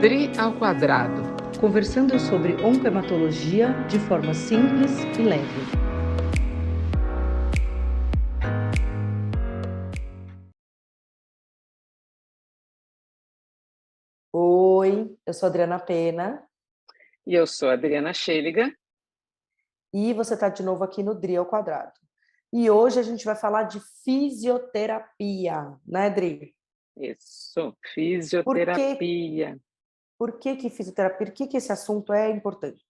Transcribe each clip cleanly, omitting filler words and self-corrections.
Dri ao quadrado. Conversando sobre oncohematologia de forma simples e leve. Oi, eu sou a Adriana Pena. E eu sou a Adriana Schelliger. E você está de novo aqui no Dri ao quadrado. E hoje a gente vai falar de fisioterapia, né, Dri? Isso, fisioterapia. Por que fisioterapia? Por que esse assunto é importante?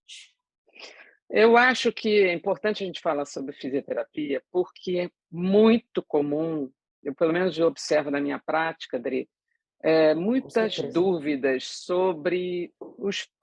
Eu acho que é importante a gente falar sobre fisioterapia porque é muito comum, eu pelo menos eu observo na minha prática, Adri, Com muitas certeza. dúvidas sobre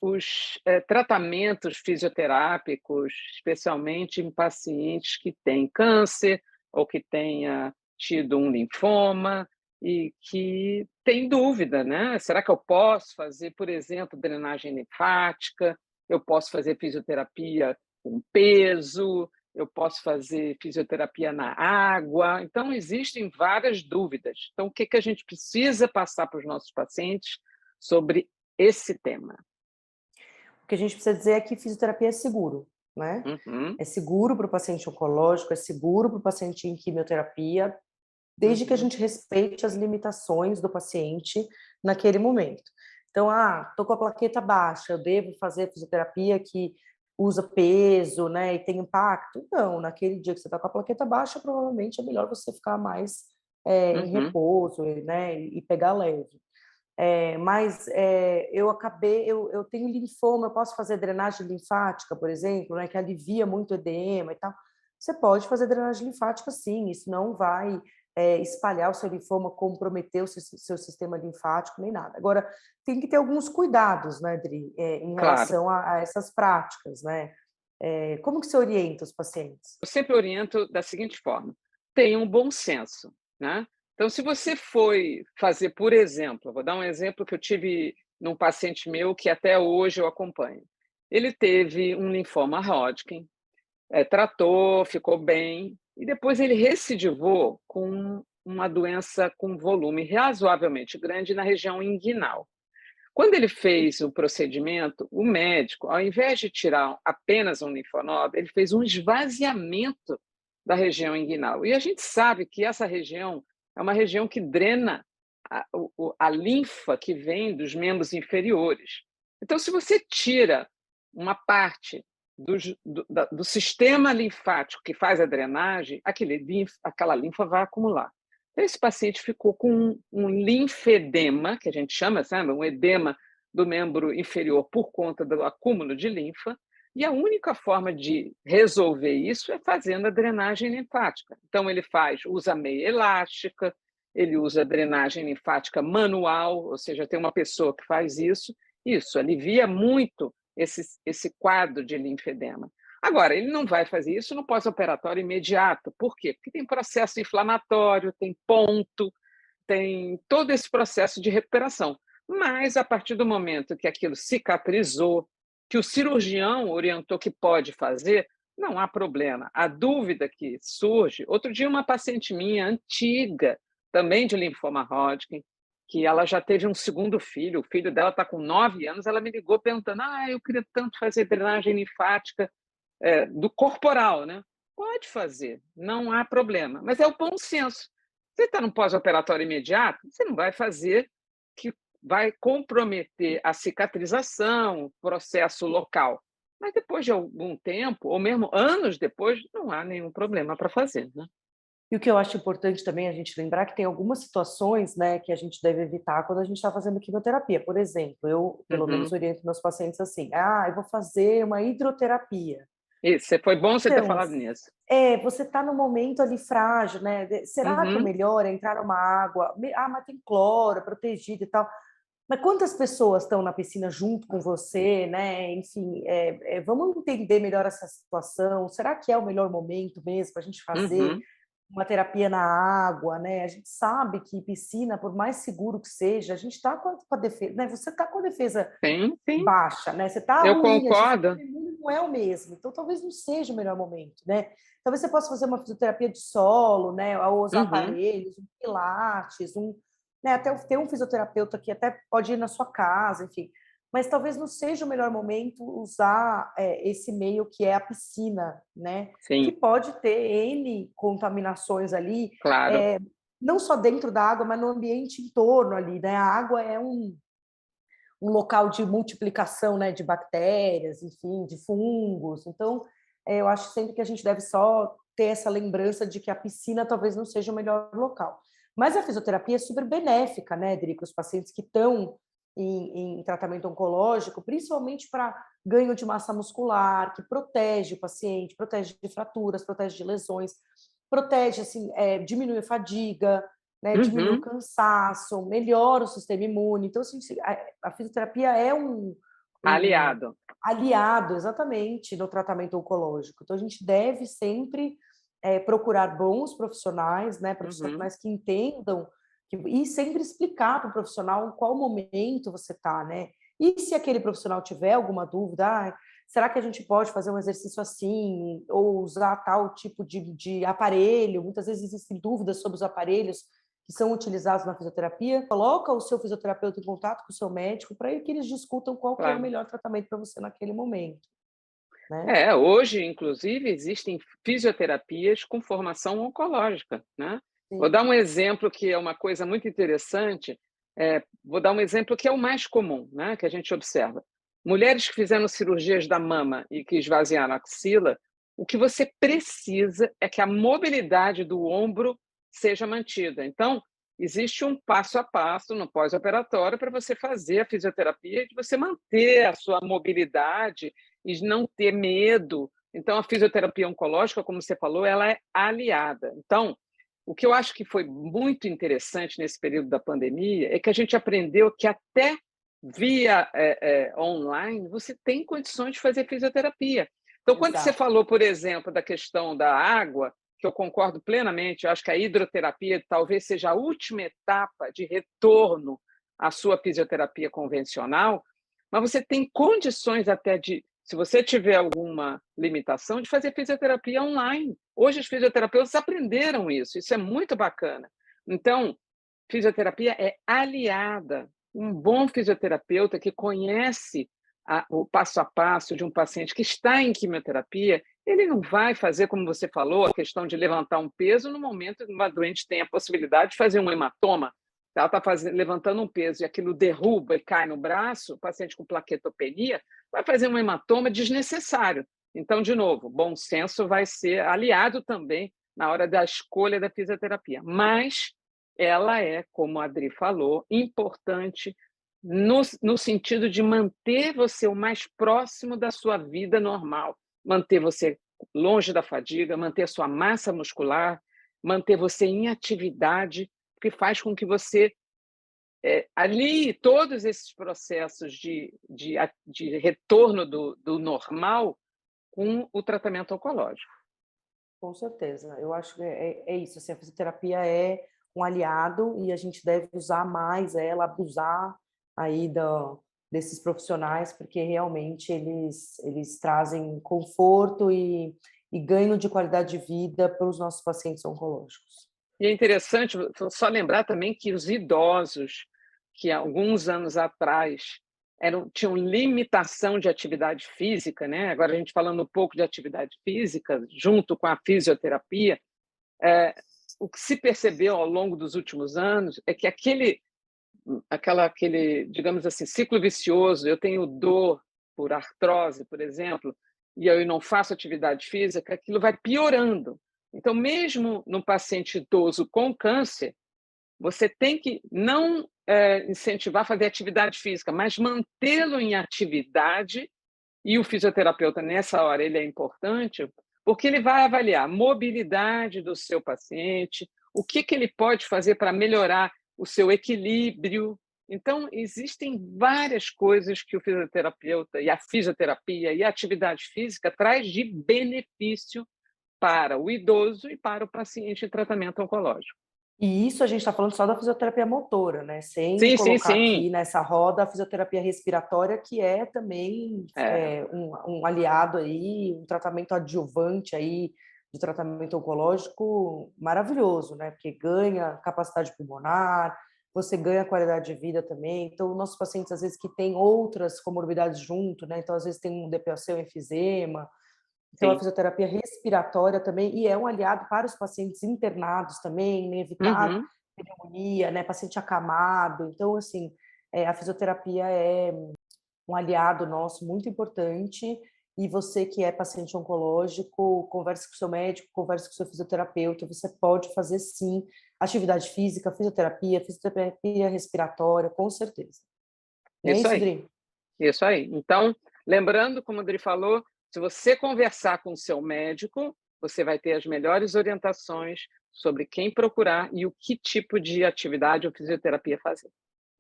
os tratamentos fisioterápicos, especialmente em pacientes que têm câncer ou que tenha tido um linfoma e que têm dúvida, né? Será que eu posso fazer, por exemplo, drenagem linfática? Eu posso fazer fisioterapia com peso? Eu posso fazer fisioterapia na água. Então, existem várias dúvidas. Então, o que a gente precisa passar para os nossos pacientes sobre esse tema? O que a gente precisa dizer é que fisioterapia é seguro, né? Uhum, É seguro para o paciente oncológico, é seguro para o paciente em quimioterapia, desde que a uhum. gente respeite as limitações do paciente naquele momento. Então, tô com a plaqueta baixa, eu devo fazer fisioterapia que usa peso, né, e tem impacto? Não, naquele dia que você está com a plaqueta baixa, provavelmente é melhor você ficar mais em Uhum. repouso, né, e pegar leve. Mas eu tenho linfoma, eu posso fazer drenagem linfática, por exemplo, né, que alivia muito o edema e tal. Você pode fazer drenagem linfática, sim, isso não vai espalhar o seu linfoma, comprometer o seu sistema linfático, nem nada. Agora, tem que ter alguns cuidados, né, Dri, em Claro. relação a essas práticas, né? Como que você orienta os pacientes? Eu sempre oriento da seguinte forma: tenha um bom senso, né? Então, se você foi fazer, por exemplo, eu vou dar um exemplo que eu tive num paciente meu que até hoje eu acompanho. Ele teve um linfoma Hodgkin, tratou, ficou bem, e depois ele recidivou com uma doença com volume razoavelmente grande na região inguinal. Quando ele fez o procedimento, o médico, ao invés de tirar apenas um linfonodo, ele fez um esvaziamento da região inguinal. E a gente sabe que essa região é uma região que drena a linfa que vem dos membros inferiores. Então, se você tira uma parte do sistema linfático que faz a drenagem, aquela linfa vai acumular. Então, esse paciente ficou com um linfedema, que a gente chama, sabe, um edema do membro inferior por conta do acúmulo de linfa, e a única forma de resolver isso é fazendo a drenagem linfática. Então, ele usa meia elástica, ele usa drenagem linfática manual, ou seja, tem uma pessoa que faz isso, alivia muito esse quadro de linfedema. Agora, ele não vai fazer isso no pós-operatório imediato. Por quê? Porque tem processo inflamatório, tem ponto, tem todo esse processo de recuperação. Mas, a partir do momento que aquilo cicatrizou, que o cirurgião orientou que pode fazer, não há problema. A dúvida que surge... Outro dia, uma paciente minha, antiga, também de linfoma Hodgkin, que ela já teve um segundo filho, o filho dela está com 9 anos, ela me ligou perguntando: eu queria tanto fazer drenagem linfática do corporal, né? Pode fazer, não há problema, mas é o bom senso. Você está no pós-operatório imediato, você não vai fazer que vai comprometer a cicatrização, o processo local. Mas depois de algum tempo, ou mesmo anos depois, não há nenhum problema para fazer, né? E o que eu acho importante também a gente lembrar que tem algumas situações, né, que a gente deve evitar quando a gente está fazendo quimioterapia. Por exemplo, eu, pelo menos, Uhum. oriento meus pacientes assim: eu vou fazer uma hidroterapia. Isso, foi bom você ter Então, falado nisso. você está no momento ali frágil, né? Será que o Uhum. melhor é entrar numa água? Mas tem cloro, é protegido e tal. Mas quantas pessoas estão na piscina junto com você, né? Enfim, vamos entender melhor essa situação. Será que é o melhor momento mesmo para a gente fazer Uhum. uma terapia na água, né? A gente sabe que piscina, por mais seguro que seja, a gente está com a defesa, né? Você está com a defesa Sim, sim, baixa, né? Você está eu ruim, o sistema concordo. imune não é o mesmo, então talvez não seja o melhor momento, né? Talvez você possa fazer uma fisioterapia de solo, né? Ou usar Uhum. aparelhos, pilates, né? Até ter um fisioterapeuta que até pode ir na sua casa, enfim. mas talvez não seja o melhor momento usar esse meio que é a piscina, né? Que Sim, pode ter N contaminações ali, claro. não só dentro da água, mas no ambiente em torno ali, né? A água é um local de multiplicação, né, de bactérias, enfim, de fungos. Então, eu acho sempre que a gente deve só ter essa lembrança de que a piscina talvez não seja o melhor local. Mas a fisioterapia é super benéfica, né, Dri, para os pacientes que estão em tratamento oncológico, principalmente para ganho de massa muscular, que protege o paciente, protege de fraturas, protege de lesões, protege, assim, diminui a fadiga, né, diminui o Uhum. cansaço, melhora o sistema imune. Então, assim, a fisioterapia é um Aliado. aliado, exatamente, no tratamento oncológico. Então, a gente deve sempre procurar bons profissionais, né, Uhum. profissionais que entendam, e sempre explicar para o profissional em qual momento você está, né? E se aquele profissional tiver alguma dúvida, será que a gente pode fazer um exercício assim, ou usar tal tipo de aparelho? Muitas vezes existem dúvidas sobre os aparelhos que são utilizados na fisioterapia. Coloca o seu fisioterapeuta em contato com o seu médico para que eles discutam qual que é o Claro. melhor tratamento para você naquele momento, né? É, hoje, inclusive, existem fisioterapias com formação oncológica, né. Vou Sim, dar um exemplo que é uma coisa muito interessante, vou dar um exemplo que é o mais comum, né, que a gente observa. Mulheres que fizeram cirurgias da mama e que esvaziaram a axila, o que você precisa é que a mobilidade do ombro seja mantida. Então, existe um passo a passo no pós-operatório para você fazer a fisioterapia e de você manter a sua mobilidade e não ter medo. Então, a fisioterapia oncológica, como você falou, ela é aliada. Então, o que eu acho que foi muito interessante nesse período da pandemia é que a gente aprendeu que até via online você tem condições de fazer fisioterapia. Então, quando você exato. falou, por exemplo, da questão da água, que eu concordo plenamente, eu acho que a hidroterapia talvez seja a última etapa de retorno à sua fisioterapia convencional, mas você tem condições até de, se você tiver alguma limitação, de fazer fisioterapia online. Hoje os fisioterapeutas aprenderam isso é muito bacana. Então, fisioterapia é aliada. Um bom fisioterapeuta que conhece o passo a passo de um paciente que está em quimioterapia, ele não vai fazer, como você falou, a questão de levantar um peso no momento que uma doente tem a possibilidade de fazer um hematoma. Ela está levantando um peso e aquilo derruba e cai no braço, o paciente com plaquetopenia vai fazer um hematoma desnecessário. Então, de novo, bom senso vai ser aliado também na hora da escolha da fisioterapia. Mas ela é, como a Adri falou, importante no sentido de manter você o mais próximo da sua vida normal, manter você longe da fadiga, manter a sua massa muscular, manter você em atividade, que faz com que você alie todos esses processos de retorno do normal com o tratamento oncológico. Com certeza. Eu acho que é isso, assim, a fisioterapia é um aliado e a gente deve usar mais ela, abusar aí desses profissionais, porque realmente eles trazem conforto e ganho de qualidade de vida para os nossos pacientes oncológicos. E é interessante só lembrar também que os idosos, que há alguns anos atrás tinham limitação de atividade física, né? Agora a gente falando um pouco de atividade física, junto com a fisioterapia, é, o que se percebeu ao longo dos últimos anos é que aquele, digamos assim, ciclo vicioso, eu tenho dor por artrose, por exemplo, e eu não faço atividade física, aquilo vai piorando. Então, mesmo no paciente idoso com câncer, você tem que não incentivar a fazer atividade física, mas mantê-lo em atividade, e o fisioterapeuta, nessa hora, ele é importante, porque ele vai avaliar a mobilidade do seu paciente, o que, que ele pode fazer para melhorar o seu equilíbrio. Então, existem várias coisas que o fisioterapeuta e a fisioterapia e a atividade física traz de benefício para o idoso e para o paciente em tratamento oncológico. E isso a gente está falando só da fisioterapia motora, né? Sem Sim, sim, colocar sim. aqui nessa roda a fisioterapia respiratória, que é também É. um aliado aí, um tratamento adjuvante aí de tratamento oncológico maravilhoso, né? Porque ganha capacidade pulmonar, você ganha qualidade de vida também. Então, nossos pacientes, às vezes, que têm outras comorbidades junto, né? Então, às vezes, tem um DPOC, um enfisema. Então, a Sim. fisioterapia respiratória também, e é um aliado para os pacientes internados também, né? Evitar Uhum. pneumonia, né? Paciente acamado. Então, assim, a fisioterapia é um aliado nosso muito importante. E você que é paciente oncológico, converse com o seu médico, converse com o seu fisioterapeuta. Você pode fazer, sim, atividade física, fisioterapia respiratória, com certeza. Não é Isso isso, aí, Dri? isso aí. Então, lembrando, como o Dri falou, se você conversar com o seu médico, você vai ter as melhores orientações sobre quem procurar e o que tipo de atividade ou fisioterapia fazer.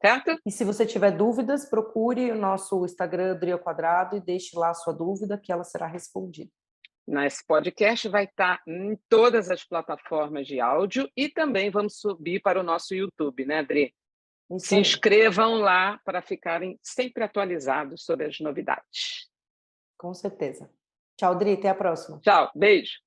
Certo? E se você tiver dúvidas, procure o nosso Instagram, Dri ao Quadrado, e deixe lá a sua dúvida, que ela será respondida. Esse podcast vai estar em todas as plataformas de áudio e também vamos subir para o nosso YouTube, né, Dri? Isso Se aí, inscrevam lá para ficarem sempre atualizados sobre as novidades. com certeza. Tchau, Dri, até a próxima. Tchau, beijo!